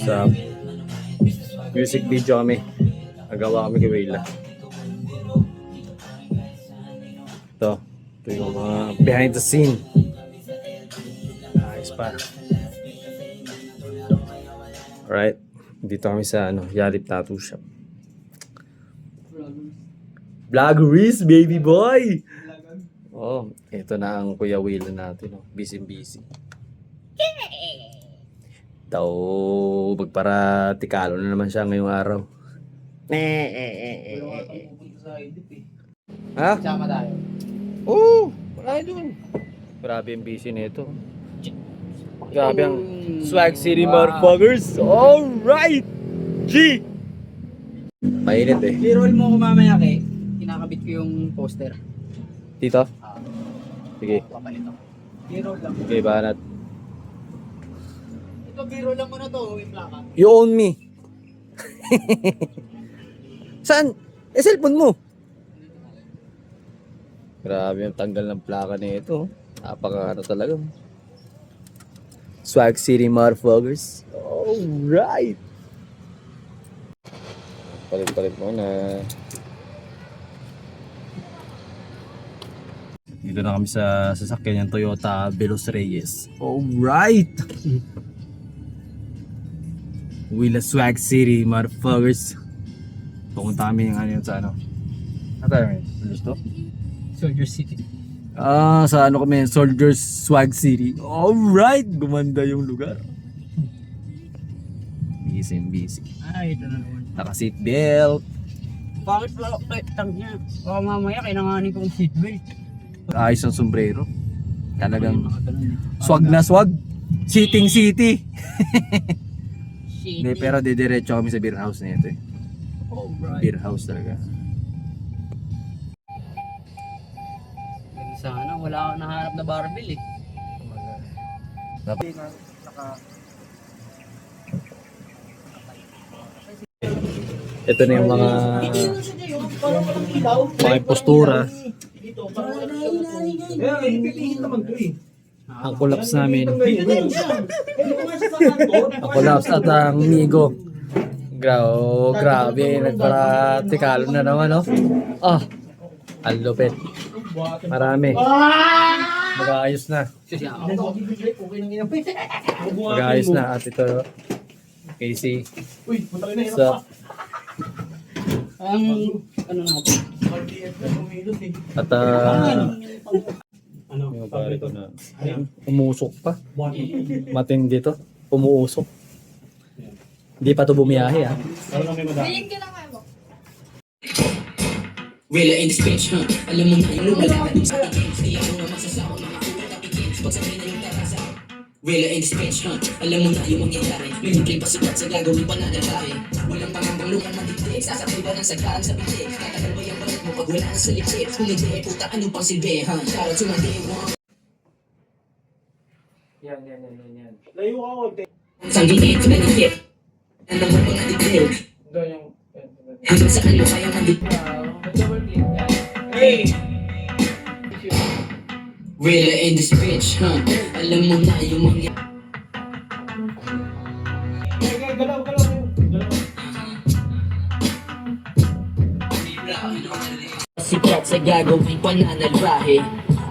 Sa music video kami. Nagawa kami kay Wayla. Ito yung mga behind the scene. Ayos pa. Alright. Dito kami sa Yalip Tattoo Shop. Vloggeries, baby boy! Oh, ito na ang Kuya Wayla natin. Busy. Daw, magparatikalo na naman siya ngayong araw. Ha? Sama tayo. Oo, wala doon. Grabe yung busy nito. Grabe ang Swag City motherfuckers. Alright! G! Mainit eh. I-roll mo ko mamaya kay. Kinakabit ko yung poster. Dito? Sige. Papalit ako. I-roll lang. Okay, banat. Ito, i-roll lang mo na to. Yung plaka. You own me. Saan? Cellphone mo. Grabe yung tanggal ng plaka nito. Napaka talaga. Swag City motherfuckers. Alright. Palit muna. Dito na kami sa sasakyan ng Toyota Veloz Reyes. Alright. Willa Swag City motherfuckers. Pupunta kami yung sa ano. Ano tayo ngayon? Gusto? Soldier City. Sa kami, Soldiers Swag City. Alright! Gumanda yung lugar. Busy. Ay, ito na naman. Naka-seatbelt. Bakit wala? Ay, tang niya. Baka mamaya kailanganin kong seatbelt. Ayos ang sombrero. Talagang swag na swag. Sitting city. Hindi, pero didiretso kami sa beer house na ito eh. Alright. Beer house talaga. Sana wala akong nahanap na barbell eh. Ito na yung mga postura. Ang collapse namin. Ang collapse at ang Migo. Grabe, nagparatikalo na naman, no? Ang lupit. Marami. Mag-aayos na. Mag-aayos na. At ito, Casey. So, Ang ano natin? at yung pare ko na umusok pa. Matindi to. Umuusok. Hindi pa to bumiyahe ha. Bilhin ka na kayo mo. Wala in this bitch, huh? Alam mo na yung lumalakad sa akin. Kaya ako naman sasawa mga kulit na pikin. Pagsabihin na yung tarasa. Wala in this bitch, huh? Alam mo na yung mangyayari. May mungkin pasikat sa gagawin pa na dalahe. Walang pangambang lukan manditig. Sasabay ba ng sagaran sa pitik? Tatagal ba yung balik mo pag wala na sa likit? Kung hindi, puta anong pang silbi, huh? Shoutout to my day one. Yan. Layo ka konti. Sanggingit, nangyayip. Ano mo pa nadidig? Hanggang saan mo kaya manditig? Hey! Wala in this bitch, huh? Alam mo na yung mangyayari. Galaw. Sikat sa gagawing pananalbahe.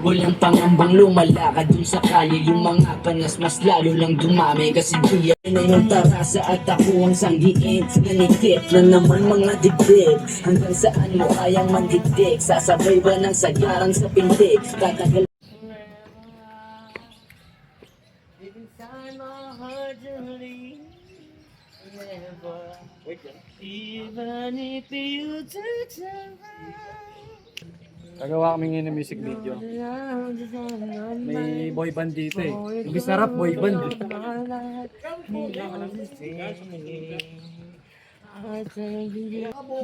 Walang pangambang lumalakad dun sa kalye. Yung mga panas mas lalo lang dumami. Kasi buya na yung tarasa at ako ang sanggiin. Nanikip na naman mga dibdib. Hanggang saan mo kayang mandidik? Sasabay ba ng sagarang sa pintig? Tatagal. Nagawa kami ngayon ng music video. May boy band dito eh. Ibig sarap boy band.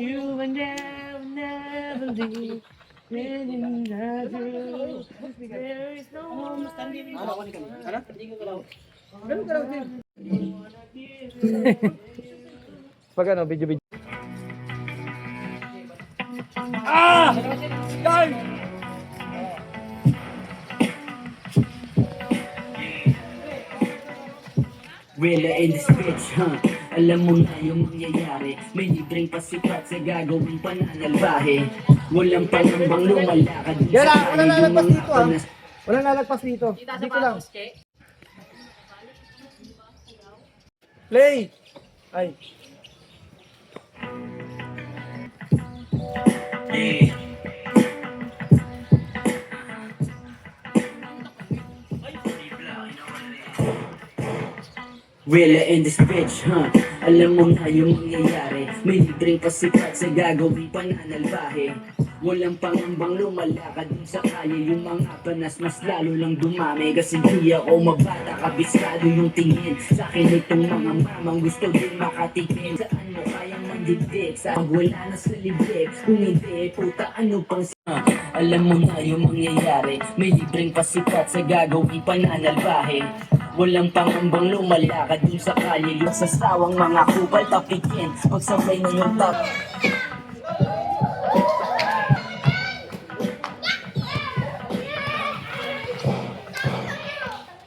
You and I will never leave. There is no one standing. Pag video. Wala in this bitch, huh? Alam mo na yung mangyayari. May libreng pasikat sa gagawing pananalbahe. Walang pangambang lumalakad dun Yan sa lang, wala kanya yung lalagpas mga dito, ah. panas. Walang lalagpas dito. Dito lang. Play! Ay. Wala in this bitch, huh? Alam mo na yung mangyayari. May libreng pasikat sa gagawing pananalbahe. Walang pangambang lumalakad dun sa kaya. Yung mga panas mas lalo lang dumami. Kasi di ako mabata, kabiskado yung tingin. Sa akin itong mga mamang gusto din makatikim. Saan mo kayang mandidig? Saan wala na sa libig? Kung hindi, puta ano pang alam mo na yung mangyayari. May libreng pasikat sa gagawing pananalbahe. Walang pangambang lumalakad dun sa kalye. Yung sasawang mga kupal tapikin. Pagsabay na yung tap.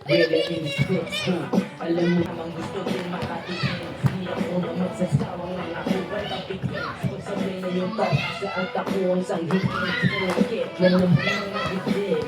Wala in this bitch, huh? Alam mo namang gusto din makatikin. Hindi ako na magsasawang mga kupal tapikin. Pagsabay na yung tap. Sa at ako ang sanghitin. Sakit na naman ang nagigil.